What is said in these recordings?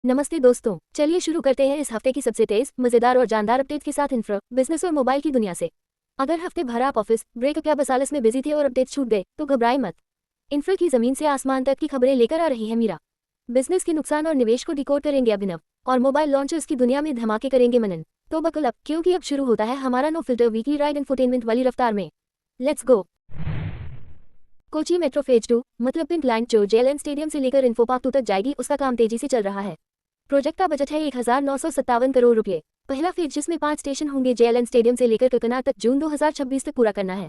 नमस्ते दोस्तों, चलिए शुरू करते हैं इस हफ्ते की सबसे तेज, मजेदार और जानदार अपडेट के साथ इंफ्रा, बिजनेस और मोबाइल की दुनिया से। अगर हफ्ते भर आप ऑफिस ब्रेक या बस आलस में बिजी थे और अपडेट छूट गए तो घबराए मत। इंफ्रा की जमीन से आसमान तक की खबरें लेकर आ रही है मीरा। बिजनेस के नुकसान और निवेश को डिकोड करेंगे अभिनव, और मोबाइल लॉन्चर्स की दुनिया में धमाके करेंगे मनन। तो बकल अप, क्योंकि अब शुरू होता है हमारा no filter weekly ride infotainment वाली रफ्तार में। Let's go. Kochi metro phase 2 मतलब पिंक लाइन जो जेएलएन स्टेडियम से लेकर इन्फो पार्क 2 तक जाएगी, उसका काम तेजी से चल रहा है। प्रोजेक्ट का बजट है 1957 करोड़ रुपए। पहला फेज जिसमें 5 स्टेशन होंगे जेएलएन स्टेडियम से लेकर ककना तक जून 2026 तक पूरा करना है,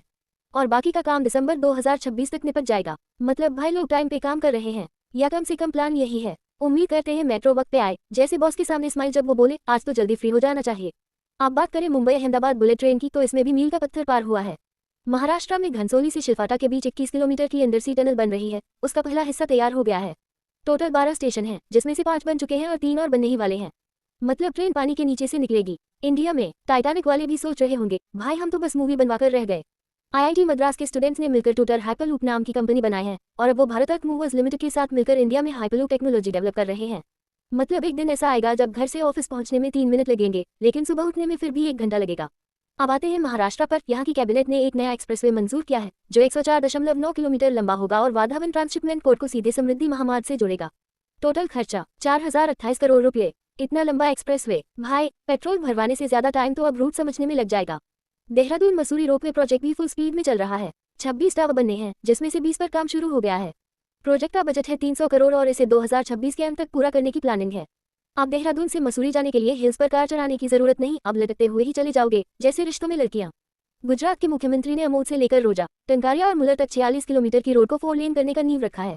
और बाकी का काम दिसंबर 2026 तक निपट जाएगा। मतलब भाई लोग टाइम पे काम कर रहे हैं, या कम से कम प्लान यही है। उम्मीद करते हैं मेट्रो वक्त पे आए, जैसे बॉस के सामने स्माइल जब वो बोले आज तो जल्दी फ्री हो जाना चाहिए। आप बात करें मुंबई अहमदाबाद बुलेट ट्रेन की, तो इसमें भी मील का पत्थर पार हुआ है। महाराष्ट्र में घनसोली से शिलफाटा के बीच 21 किलोमीटर की अंडरसी टनल बन रही है, उसका पहला हिस्सा तैयार हो गया है। टोटल 12 स्टेशन हैं, जिसमें से 5 बन चुके हैं और 3 और बनने ही वाले हैं। मतलब ट्रेन पानी के नीचे से निकलेगी। इंडिया में टाइटैनिक वाले भी सोच रहे होंगे भाई हम तो बस मूवी बनवाकर रह गए। आईआईटी मद्रास के स्टूडेंट्स ने मिलकर टूटर हाइपरलूप नाम की कंपनी बनाई है, और अब वो भारत अर्थ मूवर्स लिमिटेड के साथ मिलकर इंडिया में हाइपरलूप टेक्नोलॉजी डेवलप कर रहे हैं। मतलब एक दिन ऐसा आएगा जब घर से ऑफिस पहुंचने में 3 मिनट लगेंगे, लेकिन सुबह उठने में फिर भी 1 घंटा लगेगा। अब आते हैं महाराष्ट्र पर। यहाँ की कैबिनेट ने एक नया एक्सप्रेसवे मंजूर किया है जो 104.9 किलोमीटर लंबा होगा और वाधावन ट्रांसशिपमेंट कोर्ट को सीधे समृद्धि महामार्ग से जोड़ेगा। टोटल खर्चा 4028 करोड़ रुपए। इतना लंबा एक्सप्रेसवे, भाई पेट्रोल भरवाने से ज्यादा टाइम तो अब रूट समझने में लग जाएगा। देहरादून मसूरी रोपवे प्रोजेक्ट भी फुल स्पीड में चल रहा है। 26 टावर बनने हैं, जिसमें से 20 पर काम शुरू हो गया है। प्रोजेक्ट का बजट है 300 करोड़ और इसे 2026 के अंत तक पूरा करने की प्लानिंग है। अब देहरादून से मसूरी जाने के लिए हिल्स पर कार चलाने की जरूरत नहीं, अब लटकते हुए ही चले जाओगे, जैसे रिश्तों में लड़कियां। गुजरात के मुख्यमंत्री ने अमोद से लेकर रोजा, टंकारिया और मुलर तक 46 किलोमीटर की रोड को 4 लेन करने का नींव रखा है।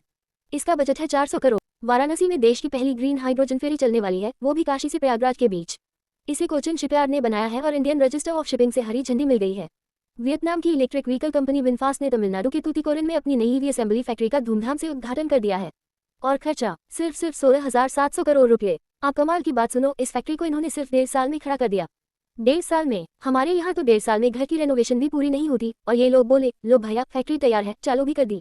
इसका बजट है 400 करोड़। वाराणसी में देश की पहली ग्रीन हाइड्रोजन फेरी चलने वाली है, वो भी काशी से प्रयागराज के बीच। इसे कोचिन शिपयार्ड ने बनाया है और इंडियन रजिस्टर ऑफ शिपिंग से हरी झंडी मिल गई है। वियतनाम की इलेक्ट्रिक व्हीकल कंपनी विनफास्ट ने तमिलनाडु के तूतीकोरिन में अपनी नई ईवी असेंबली फैक्ट्री का धूमधाम से उद्घाटन कर दिया है, और खर्चा सिर्फ 16,700 करोड़ रुपए। आप कमाल की बात सुनो, इस फैक्ट्री को इन्होंने सिर्फ 1.5 साल में खड़ा कर दिया। 1.5 साल में? हमारे यहाँ तो 1.5 साल में घर की रेनोवेशन भी पूरी नहीं होती, और ये लोग बोले लो भैया फैक्ट्री तैयार है, चालू भी कर दी।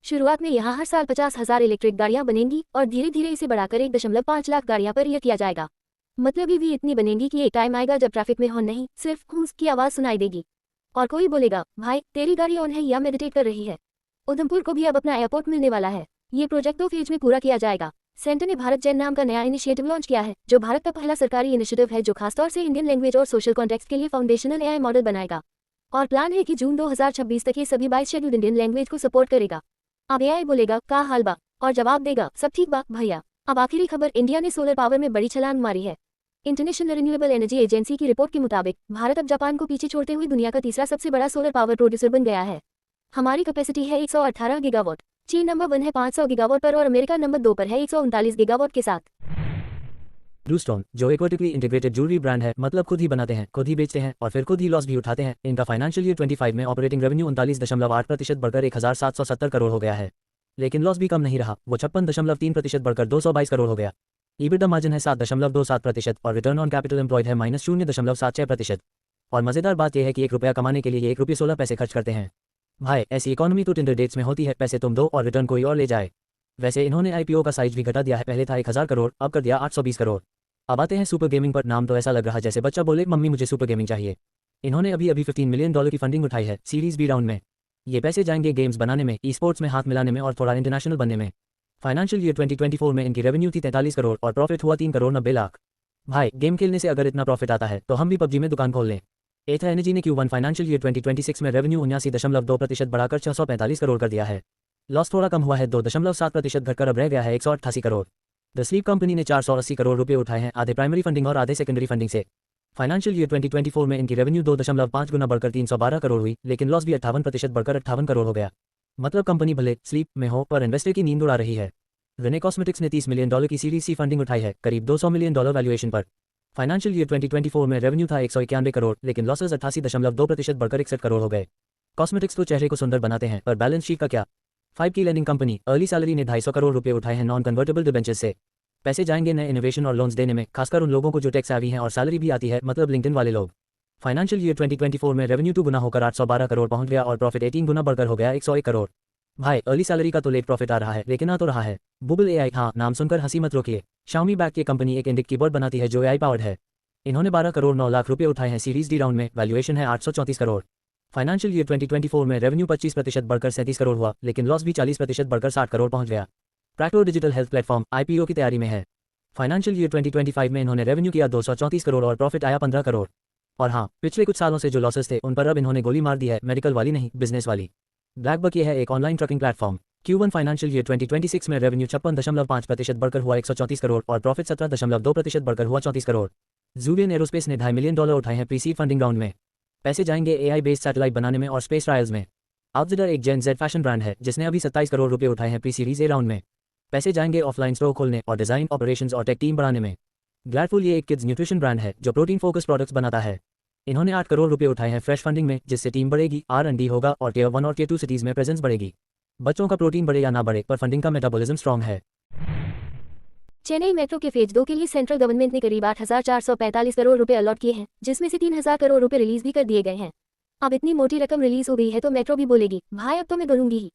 शुरुआत में यहाँ हर साल 50,000 इलेक्ट्रिक गाड़ियां बनेंगी और धीरे धीरे इसे बढ़ाकर 1.5 लाख गाड़ियां पर ईयर किया जाएगा। मतलब ईवी इतनी बनेंगी कि एक टाइम आएगा जब ट्रैफिक में हॉर्न नहीं, सिर्फ हूंस की आवाज सुनाई देगी, और कोई बोलेगा भाई तेरी गाड़ी ऑन है या मेडिटेट कर रही है। उधमपुर को भी अब अपना एयरपोर्ट मिलने वाला है। ये प्रोजेक्ट 2 फेज में पूरा किया जाएगा। सेंटर ने भारत जेन नाम का नया इनिशिएटिव लॉन्च किया है, जो भारत का पहला सरकारी इनिशिएटिव है जो खासतौर से इंडियन लैंग्वेज और सोशल कॉन्टेक्स्ट के लिए फाउंडेशनल एआई मॉडल बनाएगा। और प्लान है कि जून 2026 तक ये सभी 22 शेड्यूल्ड इंडियन लैंग्वेज को सपोर्ट करेगा। अब एआई बोलेगा का हाल बा, और जवाब देगा सब ठीक बा भैया। अब आखिरी खबर, इंडिया ने सोलर पावर में बड़ी छलांग मारी है। इंटरनेशनल रिन्यूएबल एनर्जी एजेंसी की रिपोर्ट के मुताबिक भारत अब जापान को पीछे छोड़ते हुए दुनिया का तीसरा सबसे बड़ा सोलर पावर प्रोड्यूसर बन गया है। हमारी कैपेसिटी है 118 गीगावाट। चीन नंबर 1 है 500 गीगावाट पर, और अमेरिका नंबर 2 पर है 139 गीगावाट के साथ। ब्लूस्टोन जो एक वर्टिकली इंटीग्रेटेड ज्वेलरी ब्रांड है, मतलब खुद ही बनाते हैं, खुद ही बेचते हैं और फिर खुद ही लॉस भी उठाते हैं। इनका फाइनेंशियल ईयर 25 में ऑपरेटिंग रेवेन्यू 39.8% बढ़कर 1,770 करोड़ हो गया है। लेकिन लॉस भी कम नहीं रहा, वो 56.3% बढ़कर 222 करोड़ हो गया। ईबिटा मार्जिन है 7.27% और रिटर्न ऑन कैपिटल एम्प्लॉयड है -0.76%। और मजेदार बात यह है कि 1 रुपया कमाने के लिए ये 1 रुपये 16 पैसे खर्च करते हैं। भाई ऐसी इकोनॉमी तो टिंडर डेट्स में होती है, पैसे तुम दो और रिटर्न कोई और ले जाए। वैसे इन्होंने आईपीओ का साइज भी घटा दिया है, पहले था 1000 करोड़, अब कर दिया 820 करोड़। अब आते हैं सुपर गेमिंग पर। नाम तो ऐसा लग रहा जैसे बच्चा बोले मम्मी मुझे सुपर गेमिंग चाहिए। इन्होंने अभी $15 मिलियन की फंडिंग उठाई है सीरीज बी राउंड में। ये पैसे जाएंगे गेम्स बनाने में, ई स्पोर्ट्स में हाथ मिलाने में और थोड़ा इंटरनेशनल बनने में। फाइनेंशियल ईयर 2024 में इनकी रेवेन्यू थी 43 करोड़ और प्रॉफिट हुआ 3 करोड़ 90 लाख। भाई गेम खेलने से अगर इतना प्रॉफिट आता है तो हम भी पबजी में दुकान खोल लें। एथा एनर्जी ने Q1 फाइनेंशियल ईयर 2026 में रेवेन्यू 79.2% बढ़ाकर 645 करोड़ कर दिया है। लॉस थोड़ा कम हुआ है, 2.7% घटकर अब रह गया है 188 करोड़। द स्लीप कंपनी ने 480 करोड़ रुपए उठाए हैं, आधे प्राइमरी फंडिंग और आधे सेकेंडरी फंडिंग से। फाइनेंशियल ईयर 2024 में इनकी रेवेन्यू 2.5 गुना बढ़कर 312 करोड़ हुई, लेकिन लॉस भी 58% बढ़कर 58 करोड़ हो गया। मतलब कंपनी भले स्लीप में हो पर इन्वेस्टर की नींद उड़ा रही है। रेने कॉस्मेटिक्स ने $30 मिलियन की सीरीज सी फंडिंग उठाई है, करीब $200 मिलियन वैल्यूएशन पर। फाइनेंशियल ईयर 2024 में रेवेन्यू था 191 करोड़, लेकिन लॉसेस 88.2% बढ़कर 61 करोड़ हो गए। कॉस्मेटिक्स तो चेहरे को सुंदर बनाते हैं, पर बैलेंस शीट का क्या। 5 की लैंडिंग कंपनी अर्ली सैलरी ने 250 करोड़ रुपए उठाए हैं नॉन कन्वर्टेबल डिबेंचर्स से। पैसे जाएंगे नए इनोवेशन और लोन्स देने में, खासकर उन लोगों को जो टेक्स आवी हैं और सैलरी भी आती है, मतलब लिंक्डइन वाले लोग। फाइनेंशियल ईयर 2024 में रेवेन्यू 2 गुना होकर 812 करोड़ पहुंच गया और प्रॉफिट 18 गुना बढ़कर हो गया 101 करोड़। भाई अर्ली सैलरी का तो लेट प्रॉफिट आ रहा है, लेकिन आ तो रहा है। बुबल एआई, हाँ नाम सुनकर हंसी मत रोकिए। शाओमी बैक की कंपनी एक इंडिक कीबोर्ड बनाती है जो एआई पावर्ड है। इन्होंने 12 करोड़ 9 लाख रुपए उठाए हैं सीरीज डी राउंड में, वैल्यूएशन है 834 करोड़। फाइनेंशियल ईयर 2024 में रेवेन्यू 25% बढ़कर 37 करोड़ हुआ, लेकिन लॉस भी 40% बढ़कर 60 करोड़ पहुंच गया। Practo digital health platform IPO की तैयारी में है। फाइनेंशियल ईयर 2025 में इन्होंने रेवेन्यू किया 234 करोड़ और प्रॉफिट आया 15 करोड़। और हाँ, पिछले कुछ सालों से जो लॉसेस थे उन पर अब इन्होंने गोली मार दी है, मेडिकल वाली नहीं, बिजनेस वाली। ब्लैकबक ये है एक online trucking platform. Q1 financial year 2026 में रेवेन्यू 56.5% बढ़कर हुआ 134 करोड़ और प्रॉफिट 17.2% बढ़कर हुआ 34 करोड़। जूलियन एरोस्पेस ने $2.5 मिलियन उठाए हैं प्री-सीड फंडिंग राउंड में। पैसे जाएंगे एआई बेस्ड सैटेलाइट बनाने में और स्पेस ट्रायल्स में। आउटसिडर एक जेन जेड फैशन ब्रांड है जिसने अभी 27 करोड़ रुपए उठाए हैं प्री सीरीज ए राउंड में। पैसे जाएंगे ऑफलाइन स्टोर खोलने और डिजाइन, ऑपरेशंस और टेक टीम बढ़ाने में। ग्लैडफुल ये एक किड्स न्यूट्रिशन ब्रांड है जो प्रोटीन फोकस प्रोडक्ट्स बनाता है। इन्होंने 8 करोड़ रुपए उठाए हैं फ्रेश फंडिंग में, जिससे टीम बढ़ेगी, R&D होगा और टियर 1 और टियर 2 सिटीज में प्रेजेंस बढ़ेगी। बच्चों का प्रोटीन बढ़े या ना बढ़े, पर फंडिंग का मेटाबॉलिज्म स्ट्रॉन्ग है। चेन्नई मेट्रो के फेज 2 के लिए सेंट्रल गवर्नमेंट ने करीब 8,445 करोड़ रुपए अलॉट किए हैं, जिसमें से 3,000 करोड़ रुपए रिलीज भी कर दिए गए हैं। अब इतनी मोटी रकम रिलीज हो गई है तो मेट्रो भी बोलेगी, भाई अब तो मैं करूंगी ही।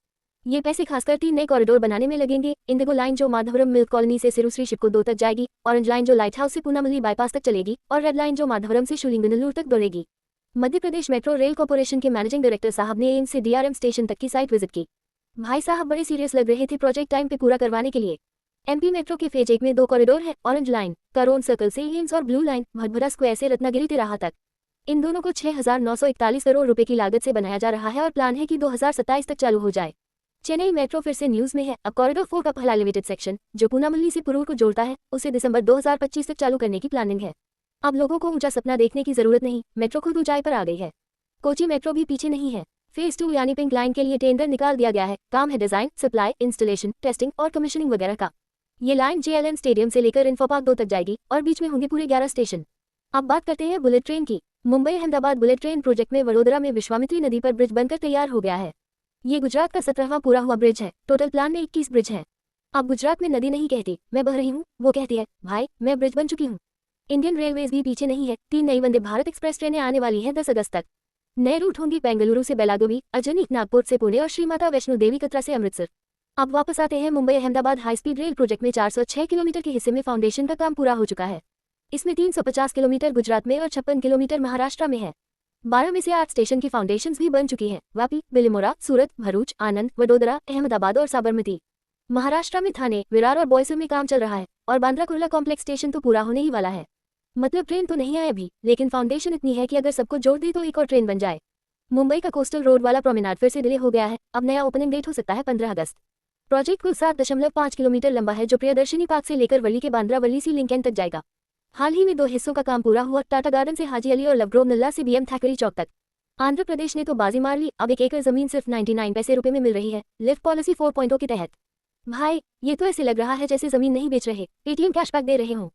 ये पैसे खासकर 3 नए कॉरिडोर बनाने में लगेंगे। इंडिगो लाइन जो माधवरम मिल्क कॉलोनी से सिरुश्री शिपको 2 तक जाएगी, ऑरेंज लाइन जो लाइट हाउस से पूनामल्ली बाईपास तक चलेगी और रेड लाइन जो माधवरम से शुलिंगनल्लूर तक दौड़ेगी। Madhya Pradesh metro rail corporation के मैनेजिंग डायरेक्टर साहब ने एम्स से DRM स्टेशन तक की साइट विजिट की। भाई साहब बड़े सीरियस लग रहे थे प्रोजेक्ट टाइम पे पूरा करवाने के लिए। MP मेट्रो के फेज 1 में 2 कॉरिडोर है, ऑरेंज लाइन करोन सर्कल से एम्स और ब्लू लाइन भटभरा स्क्वायर से रत्नागिरी तिराहा तक। इन दोनों को 6,941 करोड़ रुपए की लागत से बनाया जा रहा है और प्लान है कि 2027 तक चालू हो जाए। चेन्नई मेट्रो फिर से न्यूज में है। अब कॉरिडोर 4 का पहला एलिवेटेड सेक्शन जो पूनामल्ली से पुरूर को जोड़ता है, उसे दिसंबर 2025 तक चालू करने की प्लानिंग है। अब लोगों को ऊंचा सपना देखने की जरूरत नहीं, मेट्रो खुद ऊंचाई पर आ गई है। कोची मेट्रो भी पीछे नहीं है। फेज 2 यानी पिंक लाइन के लिए टेंडर निकाल दिया गया है। काम है डिजाइन, सप्लाई, इंस्टॉलेशन, टेस्टिंग और कमीशनिंग वगैरह का। ये लाइन JLN स्टेडियम से लेकर इन्फो पार्क 2 तक जाएगी और बीच में होंगे पूरे 11 स्टेशन। अब बात करते हैं बुलेट ट्रेन की। Mumbai Ahmedabad bullet train project में वडोदरा में विश्वामित्री नदी पर ब्रिज बनकर तैयार हो गया है। ये गुजरात का 17वां पूरा हुआ ब्रिज है। टोटल प्लान में 21 ब्रिज हैं। अब गुजरात में नदी नहीं कहती मैं बह रही हूँ, वो कहती है भाई मैं ब्रिज बन चुकी हूँ। इंडियन रेलवेज भी पीछे नहीं है। 3 नई वंदे भारत एक्सप्रेस ट्रेनें आने वाली है 10 अगस्त तक। नए रूट होंगी बेंगलुरु से बेलागवी, अजनी नागपुर से पुणे और श्री माता वैष्णो देवी कतरा से अमृतसर। अब वापस आते हैं Mumbai Ahmedabad high speed rail project में 406 किलोमीटर के हिस्से में फाउंडेशन का काम पूरा हो चुका है। इसमें 350 किलोमीटर गुजरात में और 56 किलोमीटर महाराष्ट्र में है। 12 में से 8 स्टेशन की फाउंडेशंस भी बन चुकी हैं। वापी, बिलिमोरा, सूरत, भरूच, आनंद, वडोदरा, अहमदाबाद और साबरमती। महाराष्ट्र में थाने, विरार और बोईसर में काम चल रहा है और बांद्रा कुर्ला कॉम्प्लेक्स स्टेशन तो पूरा होने ही वाला है। मतलब ट्रेन तो नहीं आए अभी, लेकिन फाउंडेशन इतनी है कि अगर सबको जोड़ दे तो एक और ट्रेन बन जाए। मुंबई का कोस्टल रोड वाला प्रोमेनाड फिर से डिले हो गया है। अब नया ओपनिंग डेट हो सकता है 15 अगस्त। प्रोजेक्ट कुल 7.5 किलोमीटर लंबा है जो प्रियदर्शनी पार्क से लेकर वर्ली के बांद्रा वर्ली सी लिंक एंड तक जाएगा। हाल ही में 2 हिस्सों का काम पूरा हुआ, टाटा गार्डन से हाजी अली और लवग्रोव नल्ला से BM थैकरी चौक तक। आंध्र प्रदेश ने तो बाजी मार ली। अब 1 एकड़ जमीन सिर्फ 99 पैसे रुपए में मिल रही है लिफ्ट पॉलिसी 4.0 के तहत। भाई ये तो ऐसे लग रहा है जैसे जमीन नहीं बेच रहे, पेटीएम कैशबैक दे रहे हों।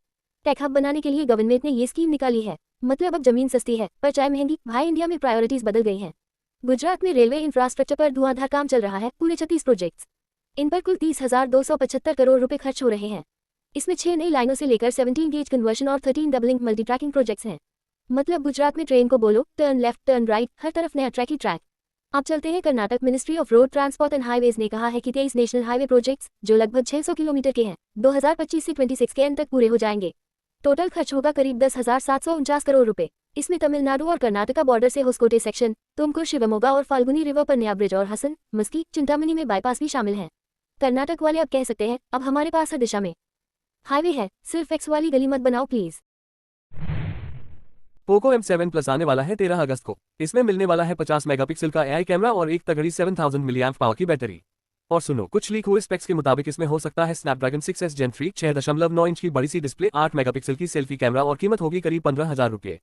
टेक हब बनाने के लिए गवर्नमेंट ने ये स्कीम निकाली है। मतलब अब जमीन सस्ती है पर चाय महंगी। भाई इंडिया में प्रायोरिटीज बदल गई हैं। गुजरात में रेलवे इंफ्रास्ट्रक्चर पर धुआंधार काम चल रहा है, पूरे 36 प्रोजेक्ट्स। इन पर कुल 30,275 करोड़ रुपए खर्च हो रहे हैं। इसमें 6 नई लाइनों से लेकर 17 गेज कन्वर्शन और 13 डबलिंग मल्टी ट्रैकिंग प्रोजेक्ट्स हैं। मतलब गुजरात में ट्रेन को बोलो टर्न लेफ्ट टर्न राइट, हर तरफ नया ट्रैक ही ट्रैक। अब चलते हैं Karnataka. Ministry of road transport and highways ने कहा है कि 23 नेशनल हाईवे प्रोजेक्ट्स जो लगभग 600 किलोमीटर के हैं 2025 से 26 के एंड तक पूरे हो जाएंगे। टोटल खर्च होगा करीब 10,749 करोड़ रुपए। इसमें तमिलनाडु और कर्नाटका बॉर्डर से होस्कोटे सेक्शन, तुमकुर, शिवमोगा और फाल्गुनी रिवर पर नया ब्रिज और हसन, मस्की, चिंतामणि में बाईपास भी शामिल हैं। कर्नाटक वाले अब कह सकते हैं अब हमारे पास हर दिशा में हाईवे है, सिर्फ एक्स वाली गली मत बनाओ प्लीज। पोको M7 प्लस आने वाला है 13 अगस्त को। इसमें मिलने वाला है 50 मेगापिक्सल का AI कैमरा और एक तगड़ी 7000 मिलीएम्प पावर की बैटरी। और सुनो, कुछ लीक हुए स्पेक्स के मुताबिक इसमें हो सकता है स्नैपड्रैगन 6S Gen 3, 6.9 इंच की बड़ी सी डिस्प्ले, 8 मेगापिक्सल की सेल्फी कैमरा और कीमत होगी करीब 15,000 रुपये।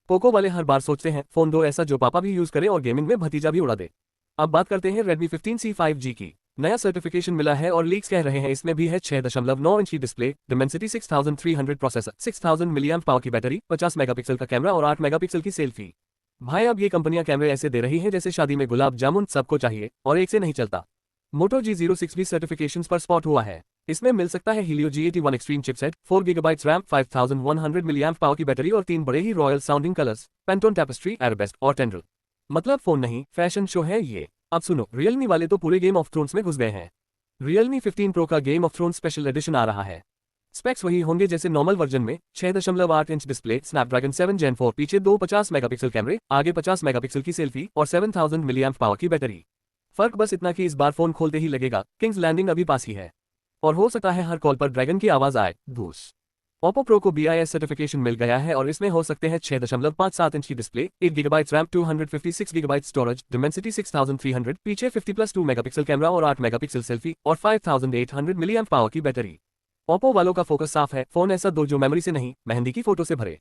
पोको वाले हर बार सोचते हैं फोन दो ऐसा जो पापा भी यूज करे और गेमिंग में भतीजा भी उड़ा दे। अब बात करते हैं Redmi 15C 5G की। नया सर्टिफिकेशन मिला है और लीक्स कह रहे हैं इसमें भी है 6.9 इंच की display, Dimensity 6300 processor, 6000 milliamp power की बैटरी, 50 मेगापिक्सल का कैमरा और 8 मेगापिक्सल की सेल्फी। भाई अब ये कंपनियां कैमरे ऐसे दे रही हैं जैसे शादी में गुलाब जामुन, सबको चाहिए और एक से नहीं चलता। Moto G06 भी सर्टिफिकेशंस पर स्पॉट हुआ है। इसमें मिल सकता है Helio G81 extreme chipset, 4 GB RAM, 5100 milliamp power की बैटरी और 3 बड़े ही royal sounding colours, Pantone Tapestry, Arabesque और Tendril। मतलब फोन नहीं, फैशन शो है ये। अब सुनो, Realme वाले तो पूरे गेम ऑफ थ्रोन्स में घुस गए हैं। Realme 15 Pro का game of thrones special edition आ रहा है। स्पेक्स वही होंगे जैसे नॉर्मल वर्जन में, 6.8 इंच डिस्प्ले, स्नैपड्रैगन 7 Gen 4, पीछे दो 50 मेगापिक्सल कैमरे, आगे 50 मेगापिक्सल की सेल्फी और 7000 मिलीएम्प पावर की बैटरी। फर्क बस इतना कि इस बार फोन खोलते ही लगेगा किंग्स लैंडिंग अभी पास ही है, और हो सकता है हर कॉल पर ड्रैगन की आवाज आए। धूस। Oppo Pro को BIS सर्टिफिकेशन मिल गया है और इसमें हो सकते हैं 6.57 इंच की display, 8GB RAM, 256GB storage, Dimensity 6300, पीछे 50+2 मेगापिक्सल कैमरा और 8 मेगापिक्सल सेल्फी और 5800 मिलीएम्प पावर की बैटरी। Oppo वालों का फोकस साफ है, फोन ऐसा दो जो मेमोरी से नहीं, मेहंदी की फोटो से भरे।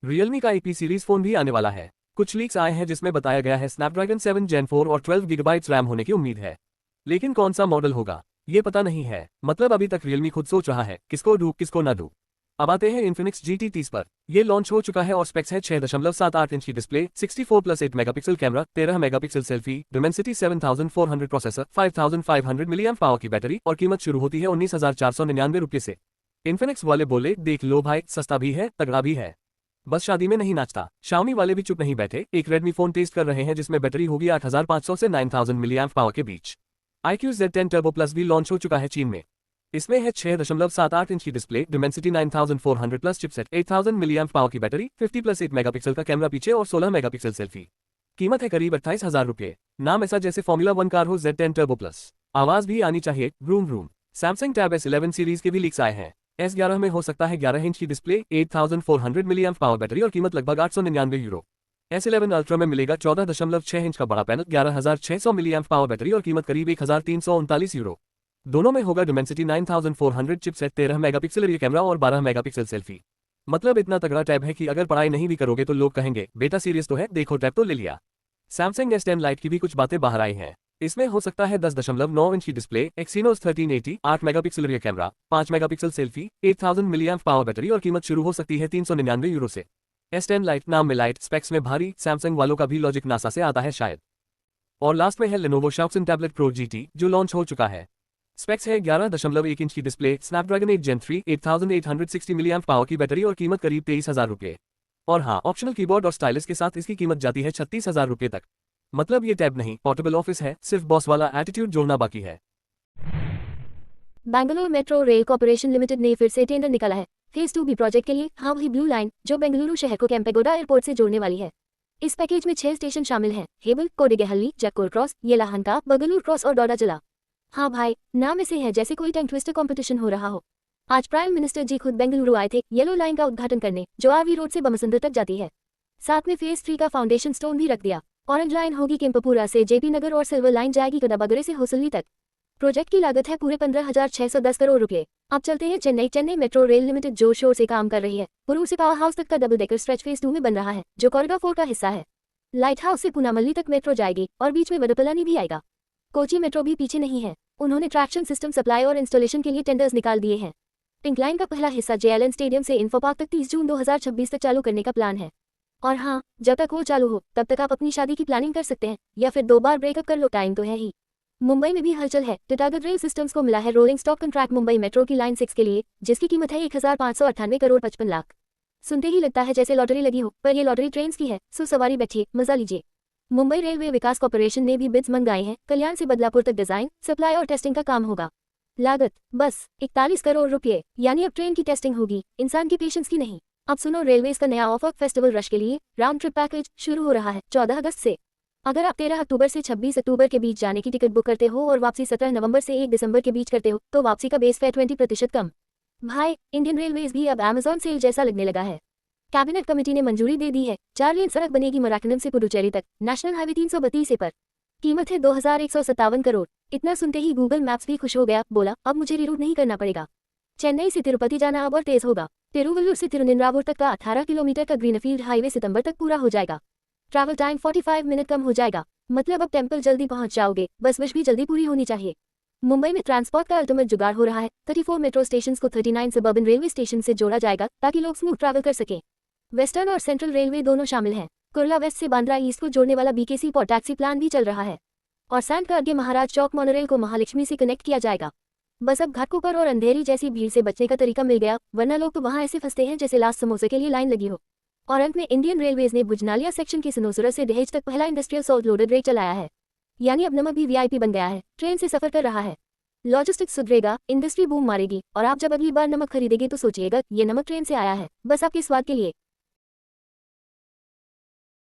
Realme का AP सीरीज फोन भी आने वाला है। कुछ लीक्स आए हैं जिसमें बताया गया है स्नैपड्रैगन 7 Gen 4 और 12GB रैम होने की उम्मीद है, लेकिन कौन सा मॉडल होगा ये पता नहीं है। मतलब अभी तक Realme खुद सोच रहा है किसको दूं किसको ना दूं। अब आते हैं Infinix GT 30 पर। ये लॉन्च हो चुका है और स्पेक्स है 6.78 इंच की display, 64+8 megapixel camera, 13 megapixel selfie, Dimensity 7400 processor, 5500 milliamp power की बैटरी और कीमत शुरू होती है 19,499 रुपये से। Infinix वाले बोले देख लो भाई, सस्ता भी है तगड़ा भी है, बस शादी में नहीं नाचता। Xiaomi वाले भी चुप नहीं बैठे, एक Redmi फोन टेस्ट कर रहे हैं जिसमें बैटरी होगी 8500 से 9000 मिलीएम्प पावर के बीच। iQOO Z10 Turbo Plus भी लॉन्च हो चुका है चीन में। इसमें है 6.78 इंच की display, Dimensity 9400 plus chipset, 8000 milliamp power की बैटरी, 50+8 मेगापिक्सल का कैमरा पीछे और 16 मेगापिक्सल सेल्फी। कीमत है करीब 28,000 रुपये। नाम ऐसा जैसे फॉर्मूला 1 कार हो, Z10 Turbo Plus। आवाज भी आनी चाहिए, vroom vroom. Samsung Tab S11 series के भी लीक्स आए हैं। S11 में हो सकता है 11 इंच की डिस्प्ले, 8400 मिलीएम्प पावर बैटरी और कीमत लगभग 899 यूरो। S11 अल्ट्रा में मिलेगा 14.6 इंच का बड़ा पैनल, 11600 मिलीएम्प पावर बैटरी और कीमत करीब 1339 यूरो। दोनों में होगा Dimensity 9400 chipset, 13 megapixel rear camera और 12 मेगापिक्सल सेल्फी। मतलब इतना तगड़ा टैब है कि अगर पढ़ाई नहीं भी करोगे तो लोग कहेंगे बेटा सीरियस तो है, देखो टैब तो ले लिया। Samsung S10 Lite की भी कुछ बातें बाहर आई हैं। इसमें हो सकता है 10.9 इंच की display, Exynos 1380, 8 megapixel rear camera, 5 megapixel selfie, 8000 milliamp power battery और कीमत शुरू हो सकती है 399 यूरो से। S10 Lite नाम में लाइट, स्पेक्स में भारी, Samsung वालों का भी लॉजिक नासा से आता है शायद। और लास्ट में है Lenovo Xiaoxin Tablet Pro GT जो लॉन्च हो चुका है। स्पेक्स है 11.1 इंच की display, Snapdragon 8 Gen 3, 8860 milliamp power की बैटरी और कीमत करीब 23,000 रुपये। और हाँ, ऑप्शनल कीबोर्ड और स्टाइलिस के साथ इसकी कीमत जाती है 36,000 रुपये तक। मतलब ये टैब नहीं, पोर्टेबल ऑफिस है, सिर्फ बॉस वाला एटीट्यूड जोड़ना बाकी है। Bangalore metro rail corporation limited ने फिर से टेंडर निकाला है फेज 2B प्रोजेक्ट के लिए। हाँ, वही ब्लू लाइन जो बेंगलुरु शहर को केम्पेगौड़ा एयरपोर्ट से जोड़ने वाली है। इस पैकेज में 6 स्टेशन शामिल हैं, हेबल, कोडिगेहल्ली, जक्कोर क्रॉस, येलाहंका, बगलूर क्रॉस और डोडा जिला। हाँ भाई, नाम ऐसे है जैसे कोई टंग ट्विस्टर कंपटीशन हो रहा हो। आज प्राइम मिनिस्टर जी खुद बेंगलुरु आए थे येलो लाइन का उद्घाटन करने, जो आरवी रोड से बमसंदर तक जाती है। साथ में फेज 3 का फाउंडेशन स्टोन भी रख दिया। ऑरेंज लाइन होगी केम्पपुरा से जेपी नगर और सिल्वर लाइन जाएगी कडाबगरे से होसल्ली तक। प्रोजेक्ट की लागत है पूरे 15,610 करोड़ रुपए। अब चलते हैं चेन्नई मेट्रो रेल लिमिटेड जोर शोर से काम कर रही है। पुरूर से पावर हाउस तक का डबल डेकर स्ट्रेच फेज 2 में बन रहा है, जो कॉरिडोर 4 का हिस्सा है। लाइट हाउस से पूनामल्ली तक मेट्रो जाएगी और बीच में वडपलानी भी आएगा। कोची मेट्रो भी पीछे नहीं है, उन्होंने ट्रैक्शन सिस्टम सप्लाई और इंस्टॉलेशन के लिए टेंडर्स निकाल दिए हैं। पिंक लाइन का पहला हिस्सा JLN स्टेडियम से इन्फो पार्क तक 30 जून 2026 तक चालू करने का प्लान है। और हाँ, जब तक वो चालू हो तब तक आप अपनी शादी की प्लानिंग कर सकते हैं या फिर 2 बार ब्रेकअप कर लो, टाइम तो है ही। मुंबई में भी हलचल है। टिटागढ़ रेल सिस्टम्स को मिला है rolling stock contract Mumbai metro की लाइन 6 के लिए, जिसकी कीमत है 1598 करोड़ 55 लाख। सुनते ही लगता है जैसे लॉटरी लगी हो, पर ये लॉटरी ट्रेन्स की है, सो सवारी बैठिए, मजा लीजिए। मुंबई रेलवे विकास कॉर्पोरेशन ने भी बिड्स मंगाए हैं। कल्याण से बदलापुर तक डिजाइन, सप्लाई और टेस्टिंग का काम होगा। लागत बस 41 करोड़ रुपये, यानी अब ट्रेन की टेस्टिंग होगी, इंसान की पेशेंस की नहीं। अब सुनो रेलवेज का नया ऑफर फेस्टिवल रश के लिए। राउंड ट्रिप पैकेज शुरू हो रहा है 14 अगस्त से। अगर आप 13 अक्टूबर से 26 अक्टूबर के बीच जाने की टिकट बुक करते हो और वापसी 17 नवंबर से 1 दिसंबर के बीच करते हो तो वापसी का बेस फेयर 20% कम। भाई, इंडियन रेलवेज भी अब अमेजॉन सेल जैसा लगने लगा है। कैबिनेट कमेटी ने मंजूरी दे दी है। 4 लेन सड़क बनेगी मराकनम से पुडुचेरी तक, नेशनल हाईवे 332 पर। कीमत है 2157 करोड़। इतना सुनते ही गूगल मैप्स भी खुश हो गया, बोला अब मुझे रीरूट नहीं करना पड़ेगा। चेन्नई से तिरुपति जाना अब और तेज होगा। तिरुवल्लुर से तिरुनिंद्रावुर तक का 18 किलोमीटर का ग्रीनफील्ड हाईवे सितंबर तक पूरा हो जाएगा। ट्रैवल टाइम 45 मिनट कम हो जाएगा। मतलब अब टेम्पल जल्दी पहुंच जाओगे, बस विश भी जल्दी पूरी होनी चाहिए। मुंबई में ट्रांसपोर्ट का अल्टीमेट जुगाड़ हो रहा है। 34 मेट्रो स्टेशन को 39 सबर्बन रेलवे स्टेशन से जोड़ा जाएगा ताकि लोग स्मूथ ट्रैवल कर सकें। वेस्टर्न और सेंट्रल रेलवे दोनों शामिल हैं। कुर्ला वेस्ट से बांद्रा ईस्ट को जोड़ने वाला BKC और टैक्सी प्लान भी चल रहा है। और सैंड का आगे महाराज चौक मोनोरेल को महालक्ष्मी से कनेक्ट किया जाएगा। बस अब घाटकोपर और अंधेरी जैसी भीड़ से बचने का तरीका मिल गया, वरना लोग तो वहां ऐसे फंसते हैं जैसे लास्ट समोसे के लिए लाइन लगी हो। और अंत में इंडियन रेलवेज ने भुजनालिया सेक्शन की सनोसुरा से दहेज तक पहला इंडस्ट्रियल सॉल्ट लोडेड रेल चलाया है। यानी अब नमक भी वीआईपी बन गया है, ट्रेन से सफर कर रहा है। लॉजिस्टिक्स सुधरेगा, इंडस्ट्री बूम मारेगी, और आप जब अगली बार नमक खरीदेंगे तो सोचिएगा ये नमक ट्रेन से आया है, बस आपके स्वाद के लिए।